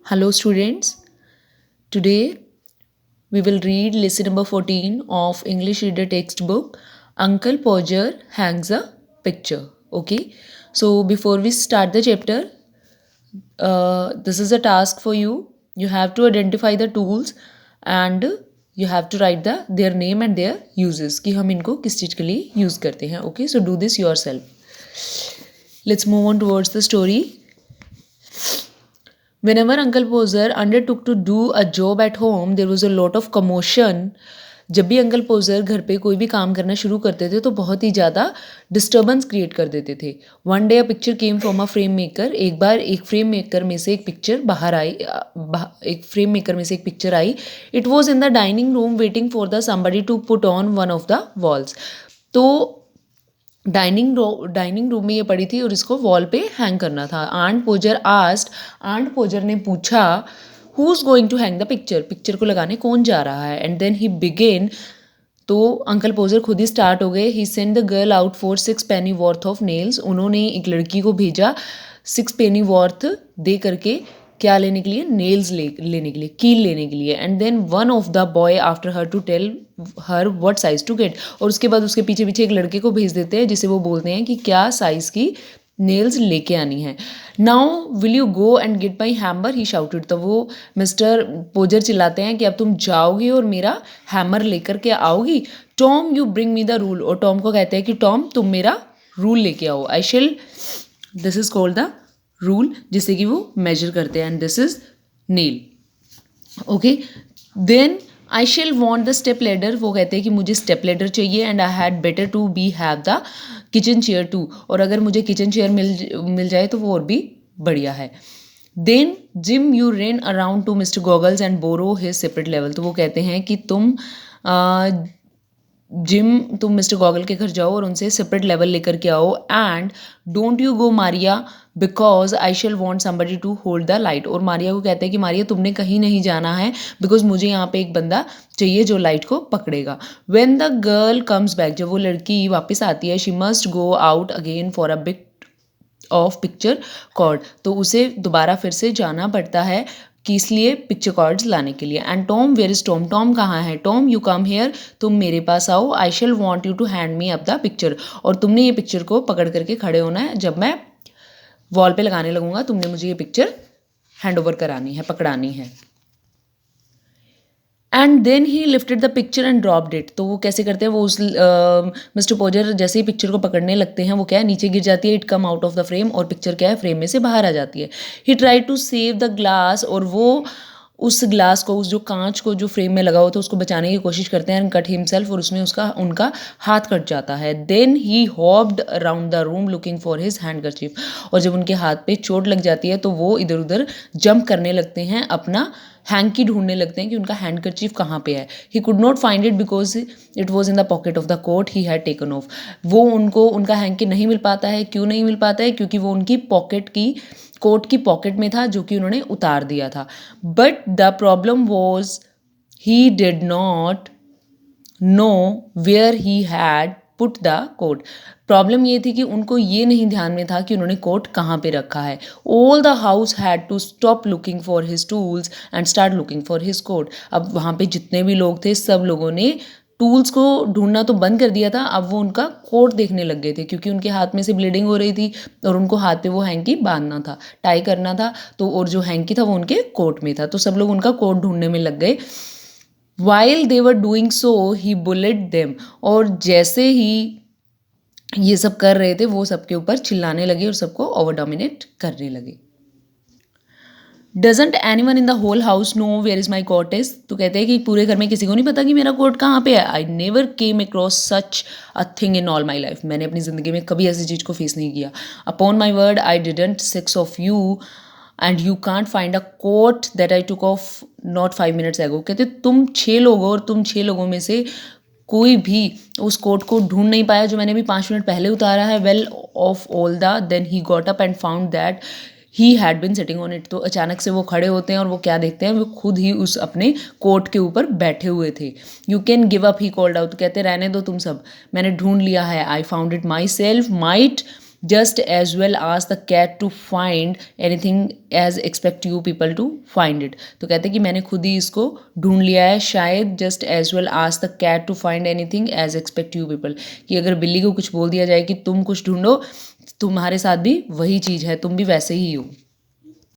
Hello, students. Today we will read lesson number 14 of English Reader textbook. Uncle Podger hangs a picture. Okay. So before we start the chapter, this is a task for you. You have to identify the tools and you have to write their name and their uses कि हम इनको किस चीज़ के लिए use करते हैं. Okay. So do this yourself. Let's move on towards the story. Whenever Uncle Poser undertook to do a job at home, there was a lot of commotion. जब भी अंकल पोजर घर पे कोई भी काम करना शुरू करते थे तो बहुत ही ज़्यादा डिस्टर्बेंस क्रिएट कर देते थे. One day a picture came from a frame maker. एक बार एक फ्रेम मेकर में से एक पिक्चर बाहर आई. एक फ्रेम मेकर में से एक पिक्चर आई. It was in the dining room waiting for the somebody to put on one of the walls. तो डाइनिंग रूम में ये पड़ी थी और इसको वॉल पे हैंग करना था. आंट पोजर ने पूछा who is going to hang the picture. Picture को लगाने कौन जा रहा है. And then he began. तो अंकल पोजर खुद ही स्टार्ट हो गए. He send the girl out for 6 penny worth of nails. उन्होंने एक लड़की को भेजा 6 penny वर्थ दे करके क्या लेने के लिए, नेल्स लेने के लिए, कील लेने के लिए. And then one of the boy after her to tell her what size to get. और उसके बाद उसके पीछे पीछे एक लड़के को भेज देते हैं जिसे वो बोलते हैं कि क्या साइज़ की नेल्स लेके आनी है. Now will you go and get my hammer, he shouted. तो वो मिस्टर पोजर चिल्लाते हैं कि अब तुम जाओगी और मेरा हैमर लेकर के आओगी. Tom you bring me the rule. और टॉम को कहते हैं कि टॉम तुम मेरा रूल लेके आओ. I shall, this is called the rule जिससे कि वो मेजर करते हैं. And this is nail. Okay. Then I shall want the step ladder. वो कहते हैं कि मुझे स्टेप लेडर चाहिए. And I had better to be have the kitchen chair too. और अगर मुझे किचन चेयर मिल जाए तो वो और भी बढ़िया है. Then Jim you ran around to mister Goggles and borrow his separate level. तो वो कहते हैं कि तुम मिस्टर गॉगल के घर जाओ और उनसे सेपरेट लेवल लेकर के आओ. And don't you go Maria because I shall want somebody to hold the light. और मारिया को कहते हैं कि मारिया तुमने कहीं नहीं जाना है बिकॉज मुझे यहाँ पे एक बंदा चाहिए जो लाइट को पकड़ेगा. When the girl comes back. जब वो लड़की वापस आती है, she must go out again for a bit of picture cord. तो उसे दोबारा फिर से जाना पड़ता है कि इसलिए पिक्चर कार्ड्स लाने के लिए. And Tom, where is Tom. Tom कहाँ है. Tom you come here. तुम मेरे पास आओ. I shall want you to hand me up the picture. और तुमने ये पिक्चर को पकड़ करके खड़े होना है. जब मैं वॉल पे लगाने लगूंगा तुमने मुझे ये पिक्चर हैंड ओवर करानी है, पकड़ानी है. And then he lifted the picture and dropped it. तो वो कैसे करते हैं, वो उस मिस्टर पोजर जैसे ही पिक्चर को पकड़ने लगते हैं वो क्या है, नीचे गिर जाती है. It come out of the frame. और पिक्चर क्या है, फ्रेम में से बाहर आ जाती है. He try to save the glass. और वो उस ग्लास को, उस जो कांच को जो फ्रेम में लगा हुआ था उसको बचाने की कोशिश करते हैं. And cut himself. और उसमें उनका हाथ कट जाता है. Then he hopped around the room looking for his handkerchief. और जब उनके हाथ पे चोट लग जाती है तो वो इधर उधर जंप करने लगते हैं, अपना हैंकी ढूंढने लगते हैं कि उनका हैंडकरचीफ कहाँ पे है. He could not find it because it was in the pocket of the coat he had taken off. वो उनको उनका हैंकी नहीं मिल पाता है. क्यों नहीं मिल पाता है, क्योंकि वो उनकी कोट की पॉकेट में था जो कि उन्होंने उतार दिया था. But the problem was he did not know where he had put the coat. Problem ये थी कि उनको ये नहीं ध्यान में था कि उन्होंने कोट कहाँ पे रखा है. All the house had to stop looking for his tools and start looking for his coat. अब वहाँ पे जितने भी लोग थे सब लोगों ने टूल्स को ढूंढना तो बंद कर दिया था. अब वो उनका कोट देखने लग गए थे क्योंकि उनके हाथ में से ब्लीडिंग हो रही थी और उनको हाथ पे वो हैंकी बांधना था, टाई करना था. तो और जो हैंकी था वो उनके कोट में था. तो सब लोग उनका कोट ढूंढने में लग गए. While they were doing so, he bullied them. और जैसे ही ये सब कर रहे थे वो सबके ऊपर चिल्लाने लगे और सबको ओवर डोमिनेट करने लगे. Doesn't anyone in the whole house know where is my coat is. तो कहते हैं कि पूरे घर में किसी को नहीं पता कि मेरा कोट कहाँ पे है. I never came across such a thing in all my life. मैंने अपनी ज़िंदगी में कभी ऐसी चीज़ को फेस नहीं किया. Upon my word I didn't 6 of you and you can't find a coat that I took off not 5 minutes ago. कहते तुम 6 लोग हो और तुम 6 लोगों में से कोई भी उस कोट को ढूंढ नहीं पाया जो मैंने भी 5 मिनट पहले उतारा है. Well of all the then he got up and found that he had been sitting on it. तो अचानक से वो खड़े होते हैं और वो क्या देखते हैं, वो खुद ही उस अपने कोट के ऊपर बैठे हुए थे. You can give up, he called out. कहते रहने दो तुम सब, मैंने ढूंढ लिया है. I found it myself. Might just as well ask the cat to find anything as expect you people to find it. तो कहते हैं कि मैंने खुद ही इसको ढूंढ लिया है, शायद just as well ask the cat to find anything as expect you people, कि अगर बिल्ली को कुछ बोल दिया जाए कि तुम कुछ ढूंढो, तुम्हारे साथ भी वही चीज़ है, तुम भी वैसे ही हो।